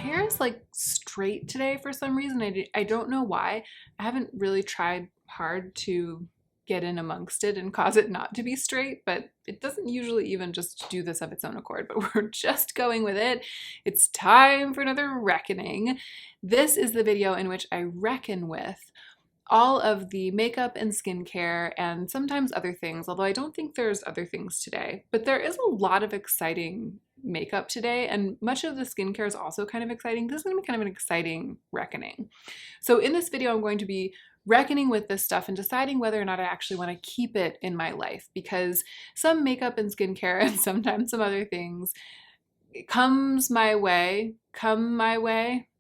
hair is like straight today for some reason. I don't know why. I haven't really tried hard to get in amongst it and cause it not to be straight, but it doesn't usually even just do this of its own accord, but we're just going with it. It's time for another reckoning. This is the video in which I reckon with all of the makeup and skincare and sometimes other things, although I don't think there's other things today. But there is a lot of exciting makeup today, and much of the skincare is also kind of exciting. This is going to be kind of an exciting reckoning. So in this video, I'm going to be reckoning with this stuff and deciding whether or not I actually want to keep it in my life, because some makeup and skincare and sometimes some other things come my way,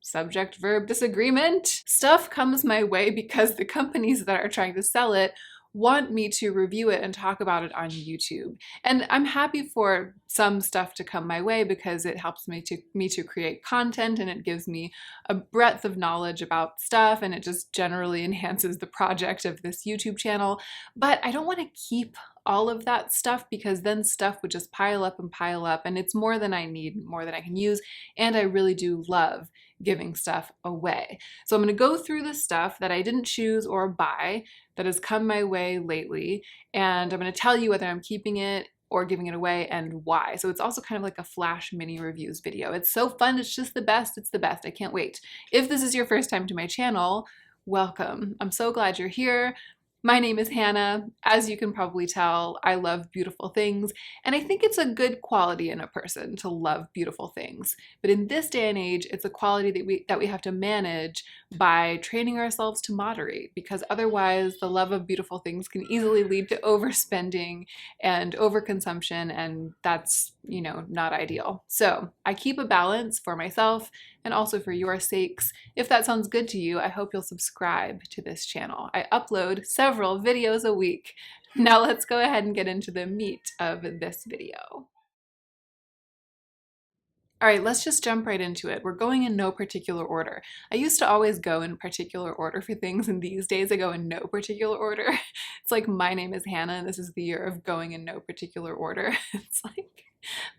subject verb disagreement. Stuff comes my way because the companies that are trying to sell it want me to review it and talk about it on YouTube. And I'm happy for some stuff to come my way because it helps me to create content, and it gives me a breadth of knowledge about stuff, and it just generally enhances the project of this YouTube channel. But I don't want to keep all of that stuff, because then stuff would just pile up, and it's more than I need, more than I can use, and I really do love giving stuff away. So I'm going to go through the stuff that I didn't choose or buy that has come my way lately, and I'm going to tell you whether I'm keeping it or giving it away and why. So it's also kind of like a flash mini reviews video. It's so fun. It's just the best. It's the best. I can't wait. If this is your first time to my channel, welcome. I'm so glad you're here. My name is Hannah. As you can probably tell, I love beautiful things, and I think it's a good quality in a person to love beautiful things. But in this day and age, it's a quality that we have to manage by training ourselves to moderate, because otherwise the love of beautiful things can easily lead to overspending and overconsumption, and that's, you know, not ideal. So I keep a balance for myself and also for your sakes. If that sounds good to you, I hope you'll subscribe to this channel. I upload several videos a week. Now let's go ahead and get into the meat of this video. All right, let's just jump right into it. We're going in no particular order. I used to always go in particular order for things, and these days I go in no particular order. It's like my name is Hannah, and this is the year of going in no particular order. It's like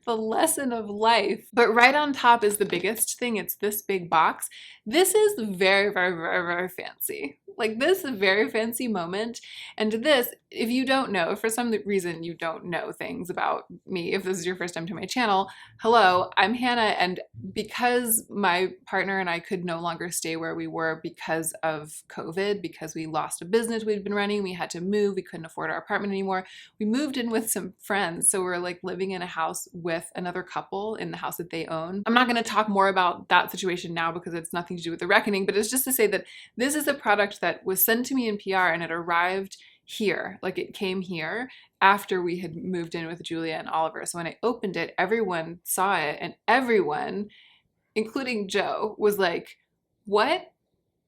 the lesson of life. But right on top is the biggest thing. It's this big box. This is very, very, very, very fancy. Like, this is a very fancy moment. And this, if you don't know, if for some reason you don't know things about me, if this is your first time to my channel, hello, I'm Hannah. And because my partner and I could no longer stay where we were because of COVID, because we lost a business we'd been running, we had to move, we couldn't afford our apartment anymore, we moved in with some friends. So we're like living in a house with another couple in the house that they own. I'm not going to talk more about that situation now because it's nothing to do with the reckoning, but it's just to say that this is a product that was sent to me in PR, and it arrived here, like it came here after we had moved in with Julia and Oliver. So when I opened it, everyone saw it, and everyone, including Joe, was like, what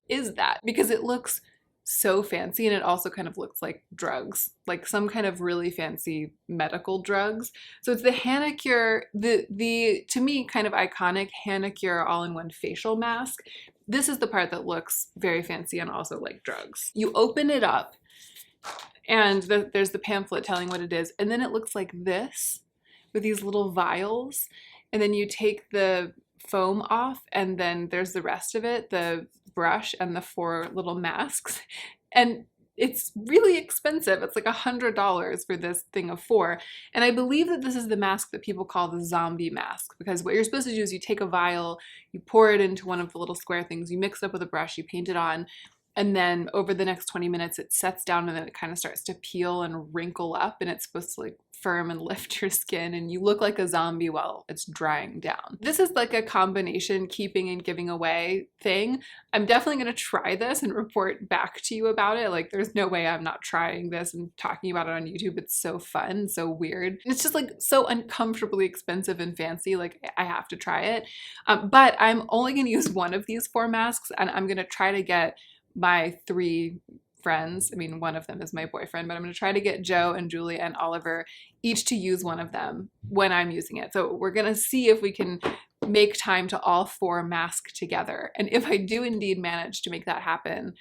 is that? Because it looks so fancy, and it also kind of looks like drugs, like some kind of really fancy medical drugs. So it's the Hanacure, the to me kind of iconic Hanacure all-in-one facial mask. This is the part that looks very fancy and also like drugs. You open it up, and there's the pamphlet telling what it is, and then it looks like this with these little vials, and then you take the foam off, and then there's the rest of it, the brush and the 4 little masks, and it's really expensive. It's like $100 for this thing of 4. And I believe that this is the mask that people call the zombie mask, because what you're supposed to do is you take a vial, you pour it into one of the little square things, you mix it up with a brush, you paint it on, and then over the next 20 minutes it sets down, and then it kind of starts to peel and wrinkle up, and it's supposed to like firm and lift your skin, and you look like a zombie while it's drying down. This is like a combination keeping and giving away thing. I'm definitely going to try this and report back to you about it. Like, there's no way I'm not trying this and talking about it on YouTube. It's so fun, so weird. It's just like so uncomfortably expensive and fancy. Like, I have to try it. But I'm only going to use one of these 4 masks, and I'm going to try to get my 3 friends, I mean, one of them is my boyfriend, but I'm going to try to get Joe and Julia and Oliver each to use one of them when I'm using it. So we're going to see if we can make time to all 4 mask together. And if I do indeed manage to make that happen,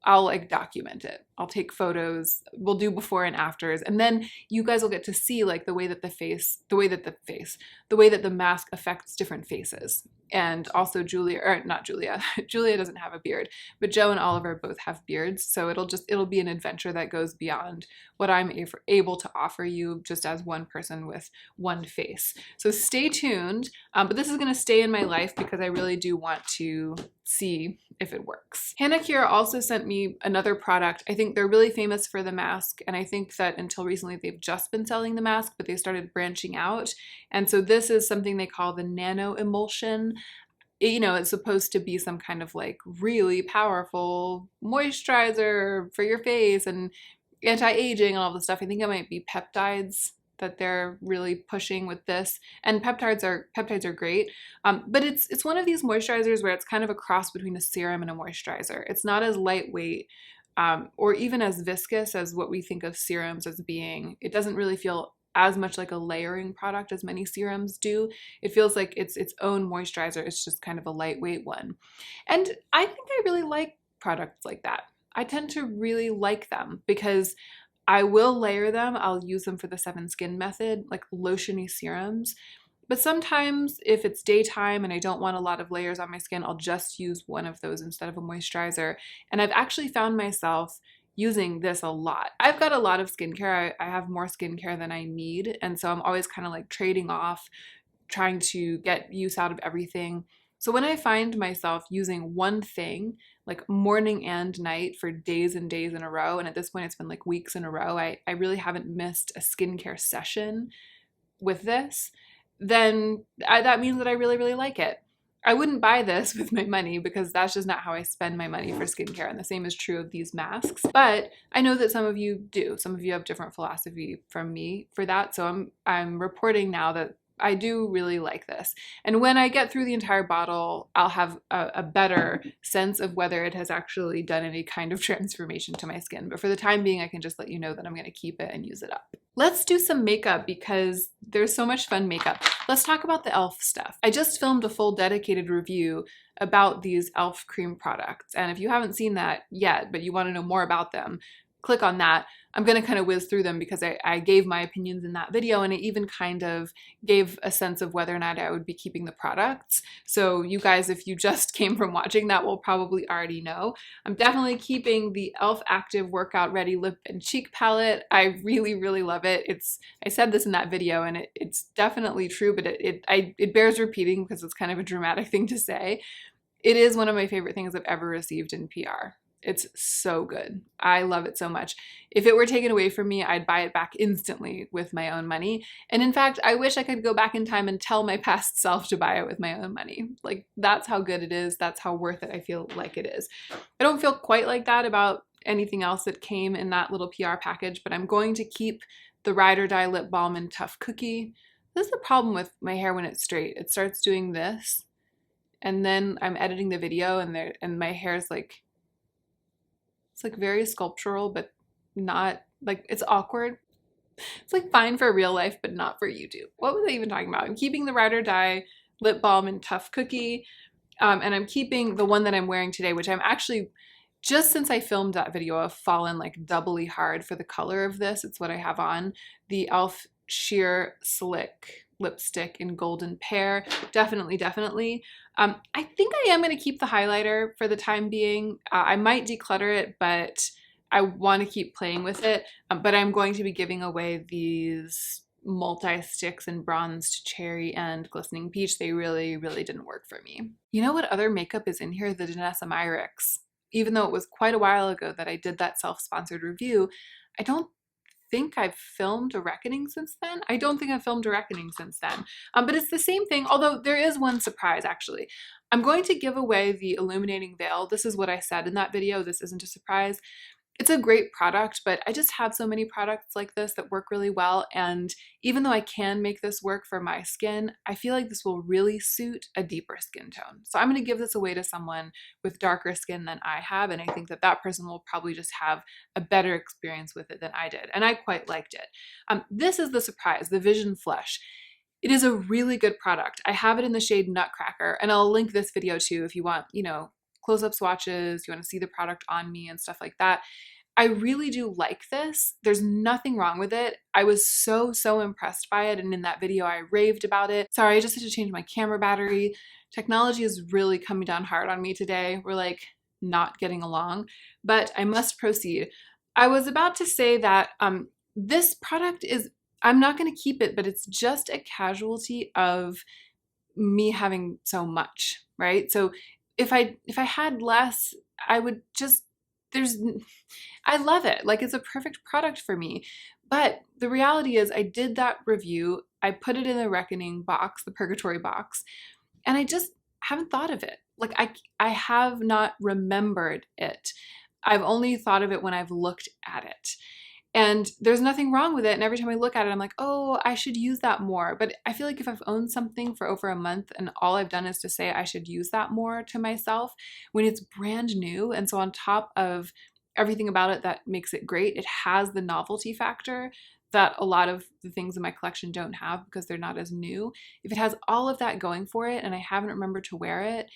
I'll like document it. I'll take photos, we'll do before and afters, and then you guys will get to see like the way that the mask affects different faces. And also Julia, or not Julia, Julia doesn't have a beard, but Joe and Oliver both have beards. So it'll be an adventure that goes beyond what I'm able to offer you just as one person with one face. So stay tuned, but this is gonna stay in my life because I really do want to see if it works. Hannah Kira also sent me another product. I think they're really famous for the mask, and I think that until recently they've just been selling the mask, but they started branching out. And so this is something they call the nano emulsion. You know, it's supposed to be some kind of like really powerful moisturizer for your face and anti-aging and all this stuff. I think it might be peptides that they're really pushing with this, and peptides are great, but it's one of these moisturizers where it's kind of a cross between a serum and a moisturizer. It's not as lightweight or even as viscous as what we think of serums as being. It doesn't really feel as much like a layering product as many serums do. It feels like it's its own moisturizer. It's just kind of a lightweight one, and I think I really like products like that. I tend to really like them because I will layer them. I'll use them for the 7 skin method, like lotiony serums. But sometimes if it's daytime and I don't want a lot of layers on my skin, I'll just use one of those instead of a moisturizer. And I've actually found myself using this a lot. I've got a lot of skincare. I have more skincare than I need. And so I'm always kind of like trading off, trying to get use out of everything. So when I find myself using one thing, like morning and night for days and days in a row, and at this point it's been like weeks in a row, I really haven't missed a skincare session with this, then that means that I really, really like it. I wouldn't buy this with my money because that's just not how I spend my money for skincare, and the same is true of these masks. But I know that some of you do. Some of you have different philosophy from me for that, so I'm reporting now that I do really like this. And when I get through the entire bottle, I'll have a better sense of whether it has actually done any kind of transformation to my skin. But for the time being, I can just let you know that I'm going to keep it and use it up. Let's do some makeup because there's so much fun makeup. Let's talk about the e.l.f. stuff. I just filmed a full dedicated review about these e.l.f. cream products. And if you haven't seen that yet, but you want to know more about them, click on that. I'm going to kind of whiz through them because I gave my opinions in that video, and it even kind of gave a sense of whether or not I would be keeping the products. So you guys, if you just came from watching that, will probably already know. I'm definitely keeping the e.l.f. Active Workout Ready Lip and Cheek Palette. I really, really love it. I said this in that video, and it's definitely true, but it bears repeating because it's kind of a dramatic thing to say. It is one of my favorite things I've ever received in PR. It's so good. I love it so much. If it were taken away from me, I'd buy it back instantly with my own money. And in fact, I wish I could go back in time and tell my past self to buy it with my own money. Like, that's how good it is. That's how worth it I feel like it is. I don't feel quite like that about anything else that came in that little PR package, but I'm going to keep the Ride or Die Lip Balm in Tough Cookie. This is the problem with my hair when it's straight. It starts doing this, and then I'm editing the video and my hair is like, it's like very sculptural, but not like, it's awkward. It's like fine for real life, but not for YouTube. What was I even talking about? I'm keeping the Ride or Die Lip Balm in Tough Cookie. And I'm keeping the one that I'm wearing today, which I'm actually, just since I filmed that video, I've fallen like doubly hard for the color of this. It's what I have on. The e.l.f. Sheer Slick lipstick in Golden Pear. Definitely, definitely. I think I am going to keep the highlighter for the time being. I might declutter it, but I want to keep playing with it. But I'm going to be giving away these multi-sticks in Bronzed Cherry and Glistening Peach. They really, really didn't work for me. You know what other makeup is in here? The Danessa Myricks. Even though it was quite a while ago that I did that self-sponsored review, I don't think I've filmed a Reckoning since then. I don't think I've filmed a Reckoning since then. But it's the same thing, although there is one surprise actually. I'm going to give away the Illuminating Veil. This is what I said in that video. This isn't a surprise. It's a great product, but I just have so many products like this that work really well. And even though I can make this work for my skin, I feel like this will really suit a deeper skin tone. So I'm going to give this away to someone with darker skin than I have. And I think that that person will probably just have a better experience with it than I did. And I quite liked it. This is the surprise, the Vision Flush. It is a really good product. I have it in the shade Nutcracker, and I'll link this video too if you want, close-up swatches, you want to see the product on me and stuff like that. I really do like this. There's nothing wrong with it. I was so impressed by it, and in that video I raved about it. Sorry, I just had to change my camera battery. Technology is really coming down hard on me today. We're like not getting along, but I must proceed. I was about to say that this product is, I'm not going to keep it, but it's just a casualty of me having so much, right? So if I had less, I would just, I love it. Like, it's a perfect product for me. But the reality is I did that review. I put it in the reckoning box, the purgatory box, and I just haven't thought of it. Like, I have not remembered it. I've only thought of it when I've looked at it. And there's nothing wrong with it. And every time I look at it, I'm like, oh, I should use that more. But I feel like if I've owned something for over a month and all I've done is to say I should use that more to myself when it's brand new. And so on top of everything about it that makes it great, it has the novelty factor that a lot of the things in my collection don't have because they're not as new. If it has all of that going for it and I haven't remembered to wear it,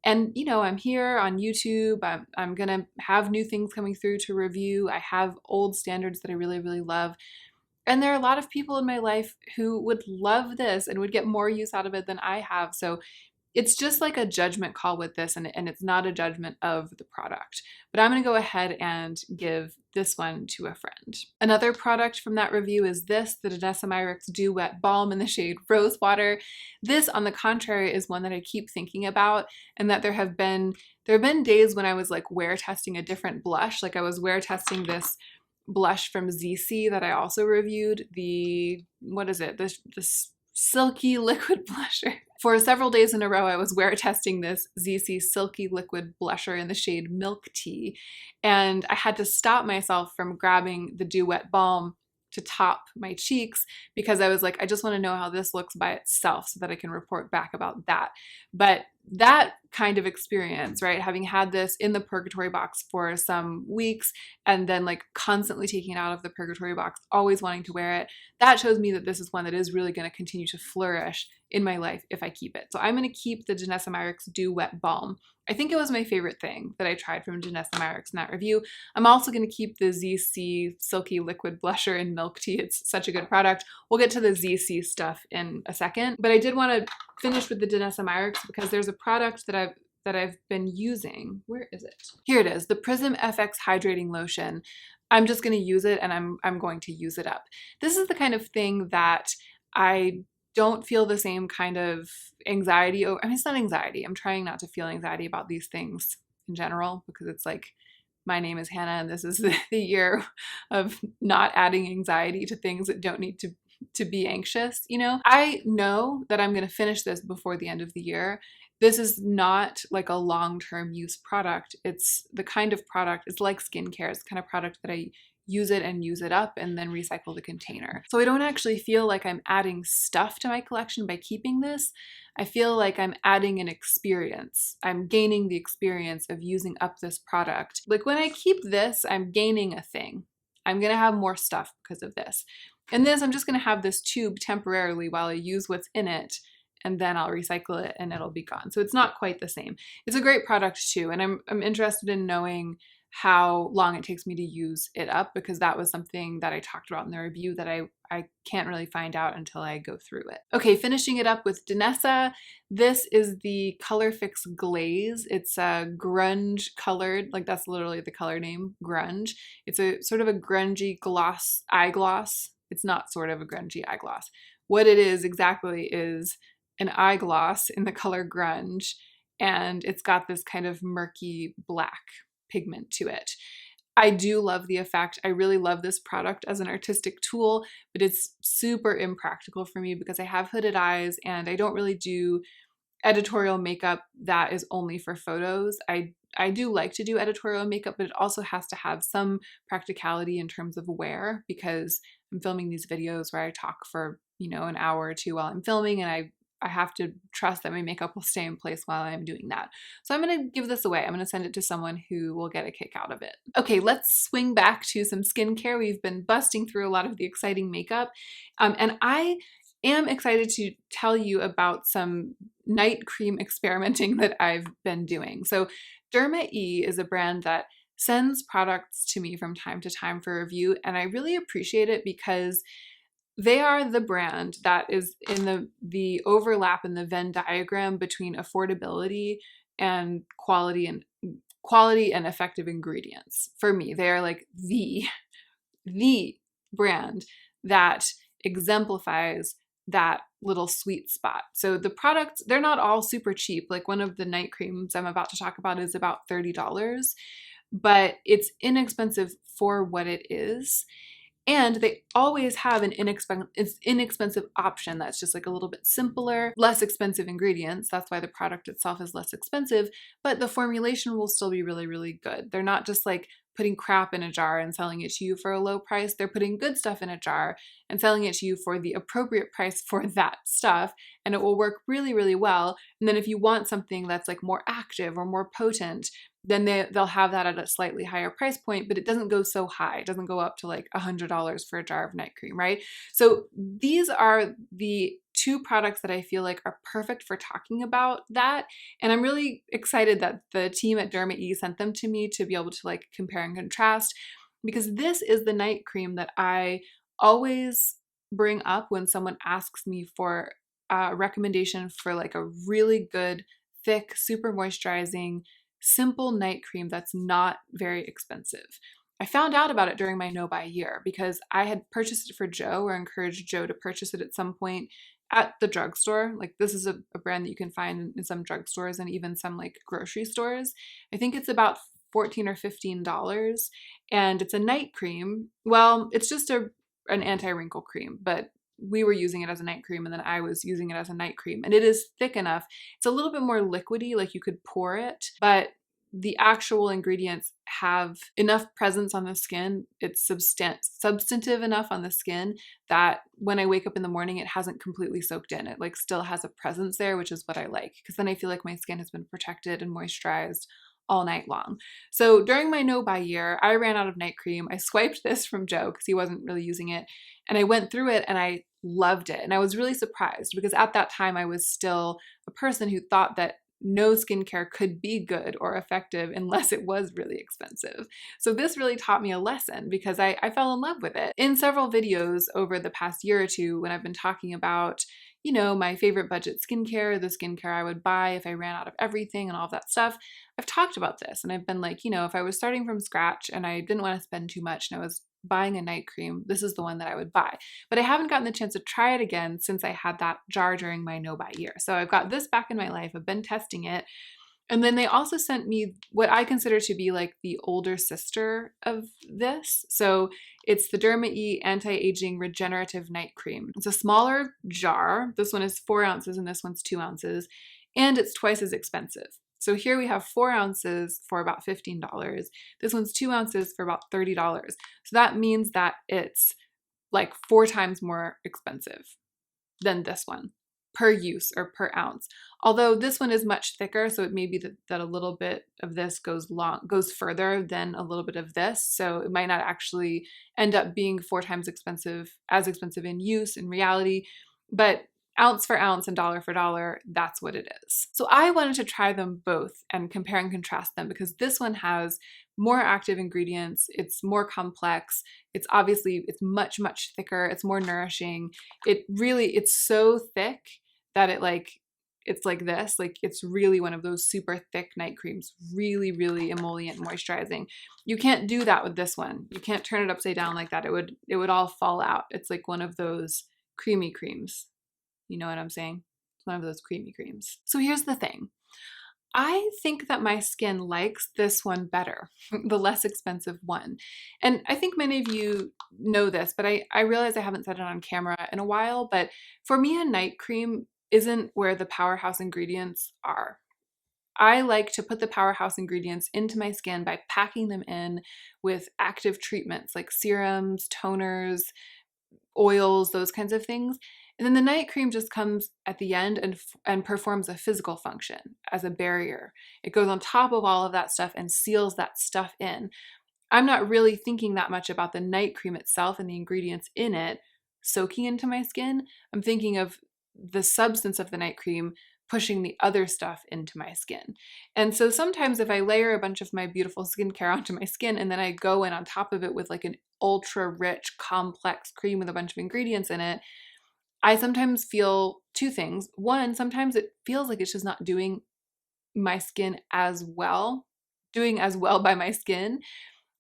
and, you know, I'm here on YouTube, I'm going to have new things coming through to review. I have old standards that I really love. And there are a lot of people in my life who would love this and would get more use out of it than I have. So it's just like a judgment call with this, and it's not a judgment of the product. But I'm going to go ahead and give this one to a friend. Another product from that review is this, the Danessa Myricks Dew Wet Balm in the shade Rosewater. This, on the contrary, is one that I keep thinking about, and that there have been days when I was like wear testing a different blush. Like, I was wear testing this blush from ZC that I also reviewed, the, what is it, this silky liquid blusher. For several days in a row, I was wear testing this ZC Silky Liquid Blusher in the shade Milk Tea, and I had to stop myself from grabbing the Dew Wet Balm to top my cheeks because I was like, I just want to know how this looks by itself so that I can report back about that. But that kind of experience, right, having had this in the purgatory box for some weeks and then like constantly taking it out of the purgatory box, always wanting to wear it, that shows me that this is one that is really going to continue to flourish in my life if I keep it. So I'm going to keep the Danessa Myricks Dew Wet Balm. I think it was my favorite thing that I tried from Danessa Myricks in that review. I'm also going to keep the ZC Silky Liquid Blusher in Milk Tea. It's such a good product. We'll get to the ZC stuff in a second, but I did want to finish with the Danessa Myricks because there's a product that I've been using. Where is it? Here it is, the Prism FX Hydrating Lotion. I'm just going to use it, and I'm going to use it up. This is the kind of thing that I don't feel the same kind of anxiety over. I mean, it's not anxiety. I'm trying not to feel anxiety about these things in general because it's like, my name is Hannah and this is the year of not adding anxiety to things that don't need to be anxious, you know? I know that I'm going to finish this before the end of the year. This is not like a long-term use product. It's the kind of product, it's like skincare. It's the kind of product that I use it and use it up and then recycle the container. So I don't actually feel like I'm adding stuff to my collection by keeping this. I feel like I'm adding an experience. I'm gaining the experience of using up this product. Like, when I keep this, I'm gaining a thing. I'm gonna have more stuff because of this. And this, I'm just gonna have this tube temporarily while I use what's in it, and then I'll recycle it and it'll be gone. So it's not quite the same. It's a great product too, and I'm interested in knowing how long it takes me to use it up because that was something that I talked about in the review that I can't really find out until I go through it. Okay, finishing it up with Danessa. This is the Color Fix Glaze. It's a grunge colored, like that's literally the color name, grunge. It's a sort of a grungy gloss, eye gloss. It's not sort of a grungy eye gloss. What it is exactly is an eye gloss in the color grunge, and it's got this kind of murky black pigment to it. I do love the effect. I really love this product as an artistic tool, but it's super impractical for me because I have hooded eyes and I don't really do editorial makeup that is only for photos. I do like to do editorial makeup, but it also has to have some practicality in terms of wear because I'm filming these videos where I talk for, you know, an hour or two while I'm filming, and I have to trust that my makeup will stay in place while I'm doing that. So I'm going to give this away. I'm going to send it to someone who will get a kick out of it. Okay, let's swing back to some skincare. We've been busting through a lot of the exciting makeup, and I am excited to tell you about some night cream experimenting that I've been doing. So Derma E is a brand that sends products to me from time to time for review, and I really appreciate it because they are the brand that is in the overlap in the Venn diagram between affordability and quality and effective ingredients. For me, they are like the brand that exemplifies that little sweet spot. So the products, they're not all super cheap. Like one of the night creams I'm about to talk about is about $30, but it's inexpensive for what it is. And they always have an inexpensive option that's just like a little bit simpler, less expensive ingredients. That's why the product itself is less expensive, but the formulation will still be really, really good. They're not just like putting crap in a jar and selling it to you for a low price. They're putting good stuff in a jar and selling it to you for the appropriate price for that stuff, and it will work really, really well. And then if you want something that's like more active or more potent, then they'll have that at a slightly higher price point, but it doesn't go so high. It doesn't go up to like $100 for a jar of night cream, right? So these are the two products that I feel like are perfect for talking about that. And I'm really excited that the team at Derma E sent them to me to be able to like compare and contrast, because this is the night cream that I always bring up when someone asks me for a recommendation for like a really good, thick, super moisturizing, simple night cream that's not very expensive. I found out about it during my no-buy year because I had purchased it for Joe, or encouraged Joe to purchase it at some point at the drugstore. Like this is a brand that you can find in some drugstores and even some like grocery stores. I think it's about $14 or $15, and it's a night cream. Well, it's just an anti-wrinkle cream, but we were using it as a night cream, and then I was using it as a night cream, and it is thick enough. It's a little bit more liquidy, like you could pour it, but the actual ingredients have enough presence on the skin. It's substantive enough on the skin that when I wake up in the morning, it hasn't completely soaked in. It like still has a presence there, which is what I like, because then I feel like my skin has been protected and moisturized all night long. So during my no-buy year, I ran out of night cream. I swiped this from Joe because he wasn't really using it, and I went through it and I loved it. And I was really surprised because at that time I was still a person who thought that no skincare could be good or effective unless it was really expensive. So this really taught me a lesson because I fell in love with it. In several videos over the past year or two, when I've been talking about, you know, my favorite budget skincare, the skincare I would buy if I ran out of everything and all of that stuff, I've talked about this. And I've been like, you know, if I was starting from scratch and I didn't want to spend too much and I was buying a night cream, this is the one that I would buy. But I haven't gotten the chance to try it again since I had that jar during my no-buy year. So I've got this back in my life. I've been testing it. And then they also sent me what I consider to be like the older sister of this. So it's the Derma E Anti-Aging Regenerative Night Cream. It's a smaller jar. This one is 4 ounces and this one's 2 ounces. And it's twice as expensive. So here we have 4 ounces for about $15. This one's 2 ounces for about $30. So that means that it's like 4 times more expensive than this one per use or per ounce. Although this one is much thicker, so it may be that a little bit of this goes further than a little bit of this. So it might not actually end up being 4 times as expensive in use in reality, but ounce for ounce and dollar for dollar, that's what it is. So I wanted to try them both and compare and contrast them because this one has more active ingredients, it's more complex, it's much, much thicker, it's more nourishing. It's so thick that it's like this, like it's really one of those super thick night creams, really, really emollient moisturizing. You can't do that with this one. You can't turn it upside down like that. It would all fall out. It's like one of those creamy creams. You know what I'm saying? It's one of those creamy creams. So here's the thing. I think that my skin likes this one better, the less expensive one. And I think many of you know this, but I realize I haven't said it on camera in a while, but for me, a night cream isn't where the powerhouse ingredients are. I like to put the powerhouse ingredients into my skin by packing them in with active treatments like serums, toners, oils, those kinds of things. And then the night cream just comes at the end and performs a physical function as a barrier. It goes on top of all of that stuff and seals that stuff in. I'm not really thinking that much about the night cream itself and the ingredients in it soaking into my skin. I'm thinking of the substance of the night cream pushing the other stuff into my skin. And so sometimes if I layer a bunch of my beautiful skincare onto my skin and then I go in on top of it with like an ultra rich complex cream with a bunch of ingredients in it, I sometimes feel two things. One, sometimes it feels like it's just not doing my skin as well, doing as well by my skin,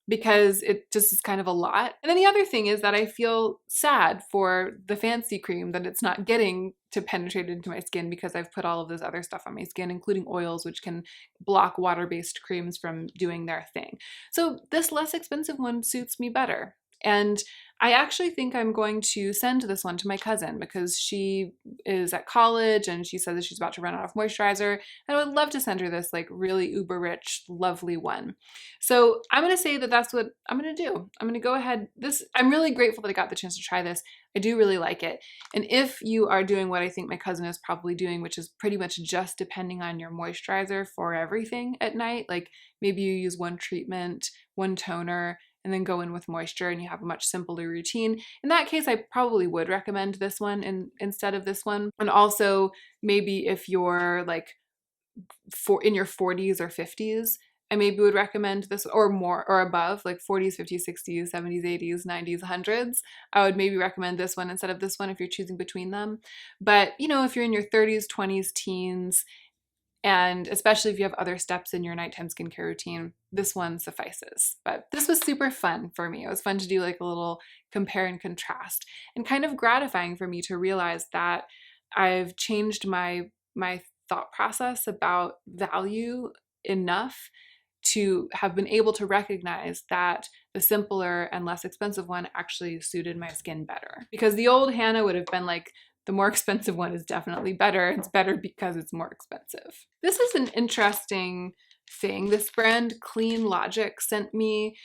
because it just is kind of a lot. And then the other thing is that I feel sad for the fancy cream that it's not getting to penetrate into my skin because I've put all of this other stuff on my skin, including oils, which can block water-based creams from doing their thing. So this less expensive one suits me better. And I actually think I'm going to send this one to my cousin because she is at college and she says that she's about to run out of moisturizer. And I would love to send her this like really uber rich, lovely one. So I'm going to say that that's what I'm going to do. I'm going to go ahead. I'm really grateful that I got the chance to try this. I do really like it. And if you are doing what I think my cousin is probably doing, which is pretty much just depending on your moisturizer for everything at night, like maybe you use one treatment, one toner, and then go in with moisture and you have a much simpler routine. In that case, I probably would recommend this one instead of this one. And also maybe if you're like in your 40s or 50s, I maybe would recommend this, or more or above, like 40s, 50s, 60s, 70s, 80s, 90s, 100s. I would maybe recommend this one instead of this one if you're choosing between them. But you know, if you're in your 30s, 20s, teens, and especially if you have other steps in your nighttime skincare routine, this one suffices. But this was super fun for me. It was fun to do like a little compare and contrast, and kind of gratifying for me to realize that I've changed my thought process about value enough to have been able to recognize that the simpler and less expensive one actually suited my skin better. Because the old Hannah would have been like, the more expensive one is definitely better. It's better because it's more expensive. This is an interesting thing. This brand Clean Logic sent me.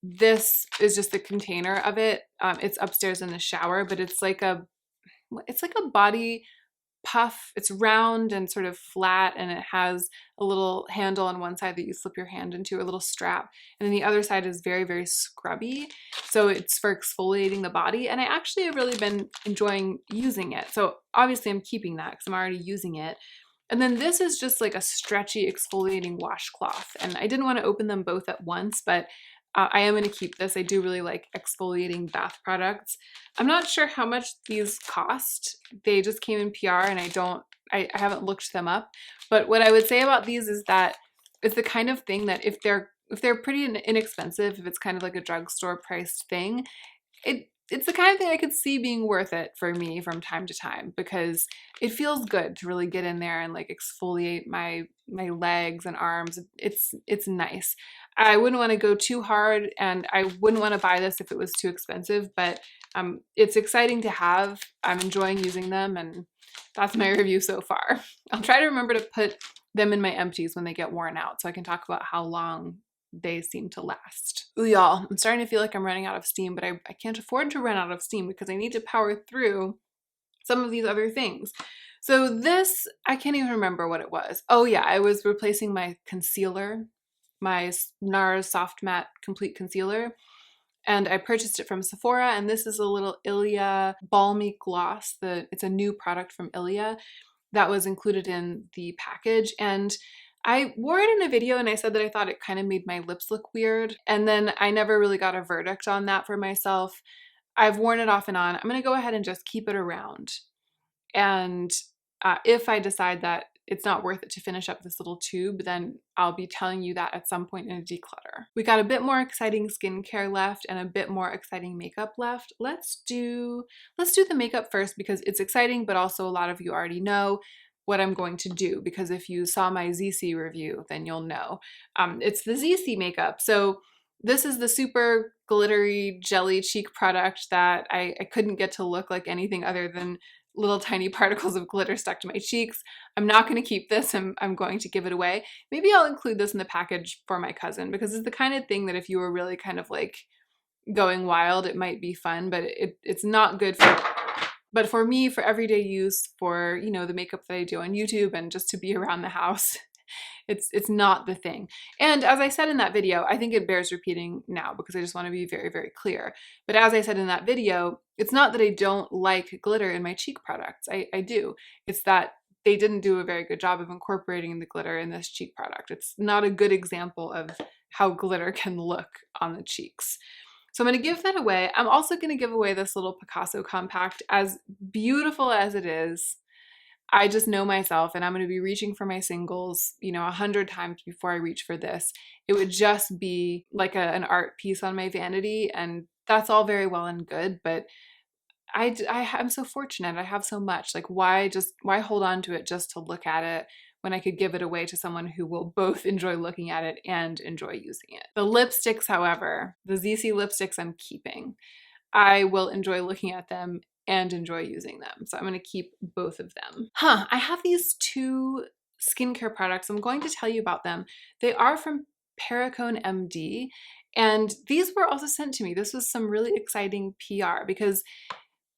This is just the container of it. It's upstairs in the shower, but it's like a body puff. It's round and sort of flat, and it has a little handle on one side that you slip your hand into, a little strap, and then the other side is very, very scrubby. So it's for exfoliating the body, and I actually have really been enjoying using it. So obviously I'm keeping that because I'm already using it. And then this is just like a stretchy exfoliating washcloth, and I didn't want to open them both at once, but I am going to keep this. I do really like exfoliating bath products. I'm not sure how much these cost. They just came in PR and I haven't looked them up. But what I would say about these is that it's the kind of thing that if they're pretty inexpensive, if it's kind of like a drugstore priced thing, it's the kind of thing I could see being worth it for me from time to time, because it feels good to really get in there and like exfoliate my legs and arms. It's nice. I wouldn't want to go too hard, and I wouldn't want to buy this if it was too expensive, but it's exciting to have. I'm enjoying using them, and that's my review so far. I'll try to remember to put them in my empties when they get worn out so I can talk about how long they seem to last. Ooh, y'all, I'm starting to feel like I'm running out of steam, but I can't afford to run out of steam because I need to power through some of these other things. So this, I can't even remember what it was. Oh yeah, I was replacing my concealer, my NARS Soft Matte Complete Concealer, and I purchased it from Sephora, and this is a little Ilia Balmy Gloss. It's a new product from Ilia that was included in the package, and I wore it in a video and I said that I thought it kind of made my lips look weird, and then I never really got a verdict on that for myself. I've worn it off and on. I'm going to go ahead and just keep it around, and if I decide that it's not worth it to finish up this little tube, then I'll be telling you that at some point in a declutter. We got a bit more exciting skincare left and a bit more exciting makeup left. Let's do the makeup first because it's exciting, but also a lot of you already know what I'm going to do, because if you saw my ZC review, then you'll know. It's the ZC makeup. So this is the super glittery jelly cheek product that I couldn't get to look like anything other than little tiny particles of glitter stuck to my cheeks. I'm not going to keep this. I'm going to give it away. Maybe I'll include this in the package for my cousin, because it's the kind of thing that if you were really kind of like going wild, it might be fun, but it's not good but for me, for everyday use, for, you know, the makeup that I do on YouTube and just to be around the house, it's not the thing. And as I said in that video, I think it bears repeating now because I just want to be very, very clear. But as I said in that video, it's not that I don't like glitter in my cheek products. I do. It's that they didn't do a very good job of incorporating the glitter in this cheek product. It's not a good example of how glitter can look on the cheeks. So I'm going to give that away. I'm also going to give away this little Picasso compact. As beautiful as it is, I just know myself, and I'm going to be reaching for my singles, 100 times before I reach for this. It would just be like an art piece on my vanity, and that's all very well and good, but I'm so fortunate. I have so much. Like, why hold on to it just to look at it when I could give it away to someone who will both enjoy looking at it and enjoy using it? The lipsticks, however, the ZC lipsticks I'm keeping. I will enjoy looking at them and enjoy using them. So I'm going to keep both of them. I have these two skincare products. I'm going to tell you about them. They are from Perricone MD, and these were also sent to me. This was some really exciting PR because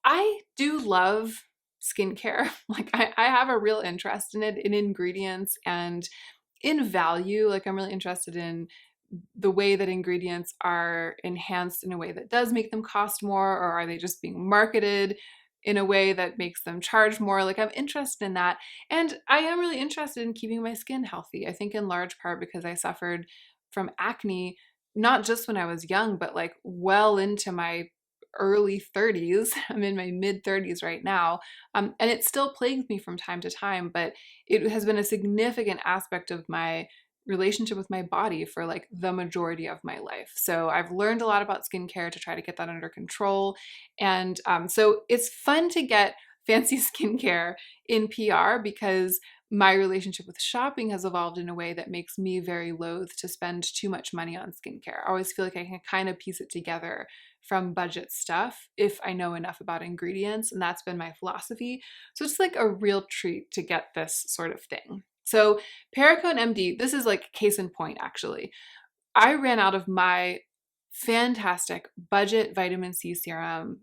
I do love skincare. Like I have a real interest in it, in ingredients and in value. Like I'm really interested in the way that ingredients are enhanced in a way that does make them cost more, or are they just being marketed in a way that makes them charge more? Like I'm interested in that. And I am really interested in keeping my skin healthy. I think in large part because I suffered from acne, not just when I was young, but like well into my early 30s. I'm in my mid 30s right now. And it still plagues me from time to time, but it has been a significant aspect of my relationship with my body for like the majority of my life. So I've learned a lot about skincare to try to get that under control. And so it's fun to get fancy skincare in PR because my relationship with shopping has evolved in a way that makes me very loath to spend too much money on skincare. I always feel like I can kind of piece it together from budget stuff if I know enough about ingredients, and that's been my philosophy. So it's like a real treat to get this sort of thing. So Perricone MD, this is like case in point actually. I ran out of my fantastic budget vitamin C serum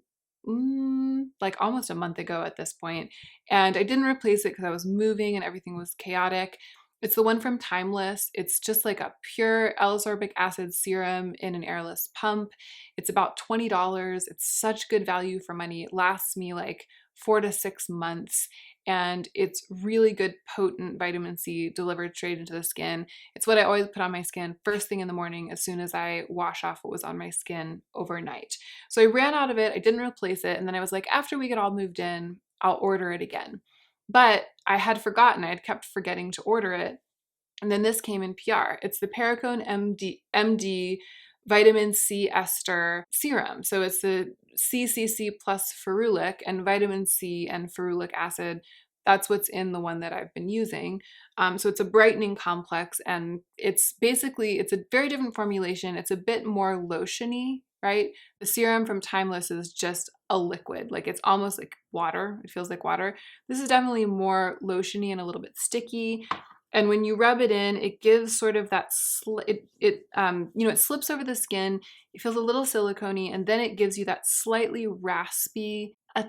like almost a month ago at this point, and I didn't replace it because I was moving and everything was chaotic. It's the one from Timeless. It's just like a pure L-ascorbic acid serum in an airless pump. It's about $20. It's such good value for money. It lasts me like 4 to 6 months, and it's really good, potent vitamin C delivered straight into the skin. It's what I always put on my skin first thing in the morning as soon as I wash off what was on my skin overnight. So I ran out of it. I didn't replace it. And then I was like, after we get all moved in, I'll order it again. But I had forgotten. I had kept forgetting to order it. And then this came in PR. It's the Perricone MD Vitamin C Ester Serum. So it's the CCC plus ferulic, and vitamin C and ferulic acid. That's what's in the one that I've been using. So it's a brightening complex, and it's a very different formulation. It's a bit more lotiony, right? The serum from Timeless is just a liquid. Like it's almost like water. It feels like water. This is definitely more lotiony and a little bit sticky. And when you rub it in, it gives sort of that, it slips over the skin. It feels a little silicone-y, and then it gives you that slightly raspy, a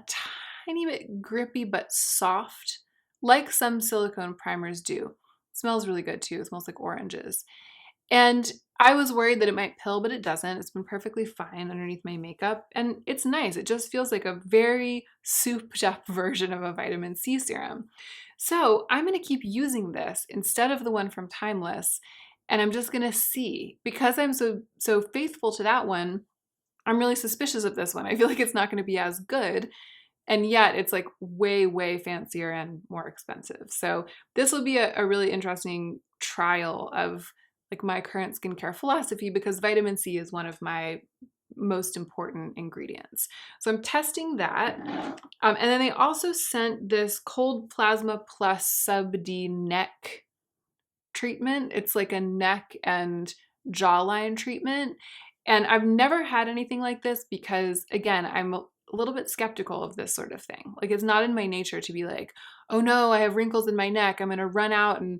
tiny bit grippy, but soft, like some silicone primers do. It smells really good too. It smells like oranges. And I was worried that it might pill, but it doesn't. It's been perfectly fine underneath my makeup, and it's nice. It just feels like a very souped up version of a vitamin C serum. So I'm going to keep using this instead of the one from Timeless, and I'm just going to see. Because I'm so faithful to that one, I'm really suspicious of this one. I feel like it's not going to be as good, and yet it's like way, way fancier and more expensive. So this will be a really interesting trial of like my current skincare philosophy, because vitamin C is one of my most important ingredients. So I'm testing that. And then they also sent this Cold Plasma Plus Sub D neck treatment. It's like a neck and jawline treatment. And I've never had anything like this because, again, I'm a little bit skeptical of this sort of thing. Like it's not in my nature to be like, oh no, I have wrinkles in my neck. I'm going to run out and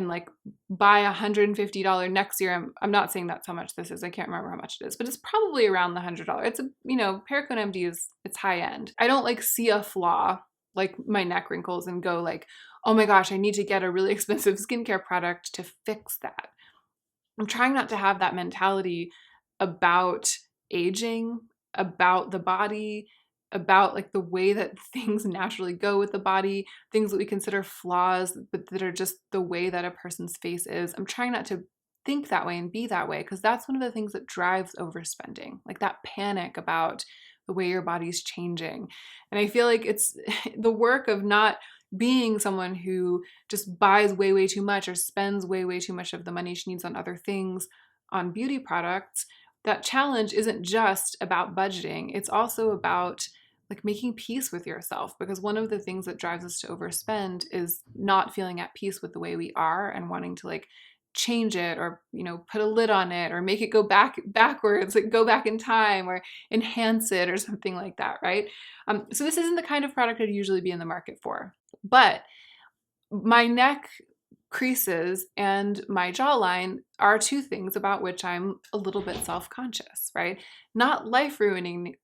like buy $150 neck serum. I'm not saying that's how much this is. I can't remember how much it is, but it's probably around the $100. It's Perricone MD it's high end. I don't like see a flaw like my neck wrinkles and go like, oh my gosh, I need to get a really expensive skincare product to fix that. I'm trying not to have that mentality about aging, about the body. about like the way that things naturally go with the body, things that we consider flaws, but that are just the way that a person's face is. I'm trying not to think that way and be that way, because that's one of the things that drives overspending, like that panic about the way your body's changing. And I feel like it's the work of not being someone who just buys way, way too much or spends way, way too much of the money she needs on other things, on beauty products. That challenge isn't just about budgeting. It's also about like making peace with yourself, because one of the things that drives us to overspend is not feeling at peace with the way we are and wanting to like change it, or put a lid on it, or make it go backwards, like go back in time, or enhance it or something like that, right? So this isn't the kind of product I'd usually be in the market for. But my neck creases and my jawline are two things about which I'm a little bit self-conscious, right? Not life-ruiningly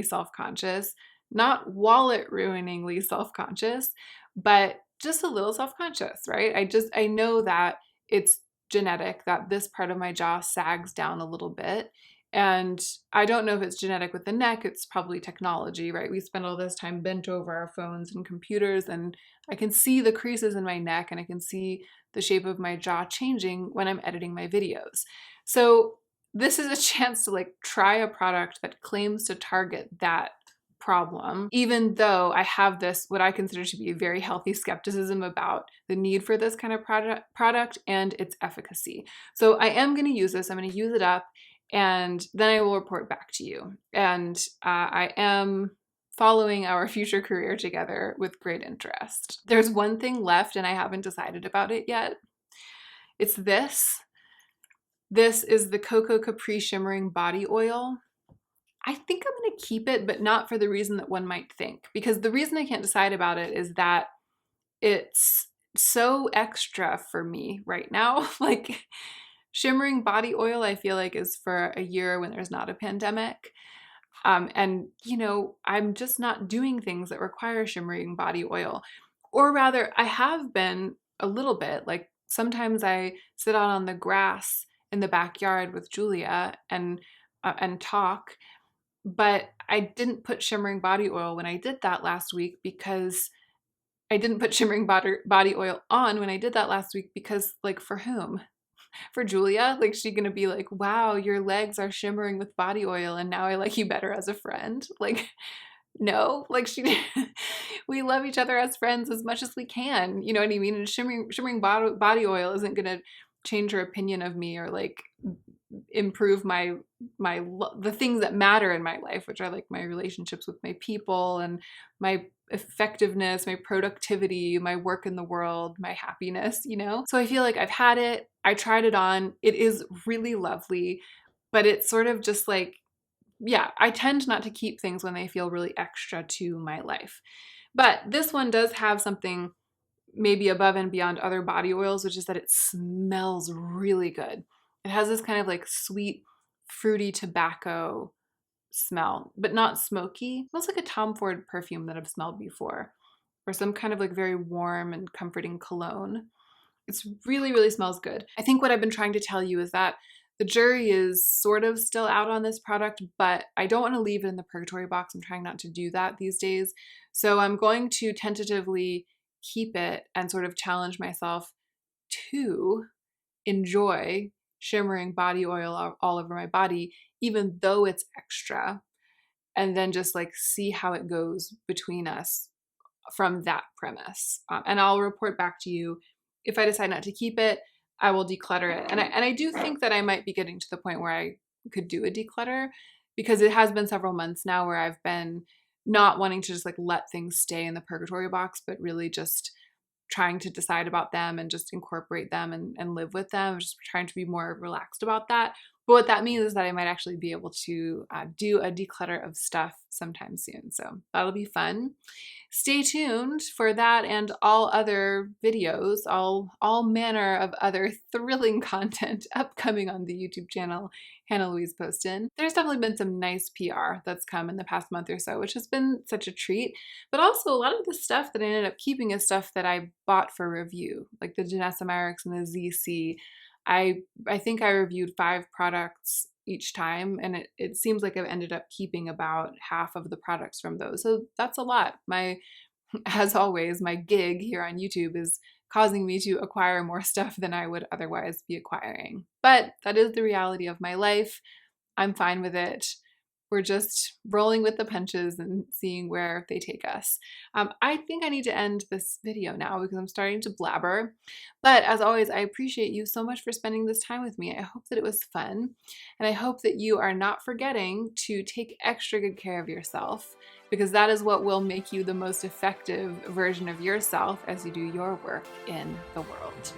self-conscious, not wallet-ruiningly self-conscious, but just a little self-conscious, right? I know that it's genetic, that this part of my jaw sags down a little bit. And I don't know if it's genetic with the neck, it's probably technology, right? We spend all this time bent over our phones and computers, and I can see the creases in my neck and I can see the shape of my jaw changing when I'm editing my videos. So this is a chance to like try a product that claims to target that problem, even though I have this, what I consider to be a very healthy skepticism about the need for this kind of product and its efficacy. So I am going to use this, I'm going to use it up, and then I will report back to you. And I am following our future career together with great interest. There's one thing left and I haven't decided about it yet. It's this. This is the Cocoa Capri Shimmering Body Oil. I think I'm going to keep it, but not for the reason that one might think. Because the reason I can't decide about it is that it's so extra for me right now. Like, shimmering body oil, I feel like, is for a year when there's not a pandemic. And, I'm just not doing things that require shimmering body oil. Or rather, I have been a little bit. Like, sometimes I sit out on the grass in the backyard with Julia and talk. But I didn't put shimmering body oil when I did that last week, because I didn't put shimmering body oil on when I did that last week because, like, for whom? For Julia? Like, she's gonna be like, wow, your legs are shimmering with body oil and now I like you better as a friend? Like, no, like we love each other as friends as much as we can. You know what I mean? And shimmering body oil isn't gonna change her opinion of me or like improve the things that matter in my life, which are like my relationships with my people and my effectiveness, my productivity, my work in the world, my happiness, So I feel like I've had it. I tried it on. It is really lovely, but it's sort of just like, yeah, I tend not to keep things when they feel really extra to my life. But this one does have something maybe above and beyond other body oils, which is that it smells really good. It has this kind of like sweet, fruity tobacco smell, but not smoky. It smells like a Tom Ford perfume that I've smelled before, or some kind of like very warm and comforting cologne. It's really, really smells good. I think what I've been trying to tell you is that the jury is sort of still out on this product, but I don't want to leave it in the purgatory box. I'm trying not to do that these days. So I'm going to tentatively keep it and sort of challenge myself to enjoy shimmering body oil all over my body, even though it's extra, and then just like see how it goes between us from that premise. And I'll report back to you. If I decide not to keep it, I will declutter it. And I do think that I might be getting to the point where I could do a declutter, because it has been several months now where I've been not wanting to just like let things stay in the purgatory box, but really just trying to decide about them and just incorporate them and live with them. I'm just trying to be more relaxed about that. But what that means is that I might actually be able to do a declutter of stuff sometime soon. So that'll be fun. Stay tuned for that and all other videos, all manner of other thrilling content upcoming on the YouTube channel, Hannah Louise Poston. There's definitely been some nice PR that's come in the past month or so, which has been such a treat. But also a lot of the stuff that I ended up keeping is stuff that I bought for review, like the Janessa Myricks and the ZC. I think I reviewed 5 products each time, and it seems like I've ended up keeping about half of the products from those. So that's a lot. As always, my gig here on YouTube is causing me to acquire more stuff than I would otherwise be acquiring. But that is the reality of my life. I'm fine with it. We're just rolling with the punches and seeing where they take us. I think I need to end this video now because I'm starting to blabber. But as always, I appreciate you so much for spending this time with me. I hope that it was fun. And I hope that you are not forgetting to take extra good care of yourself, because that is what will make you the most effective version of yourself as you do your work in the world.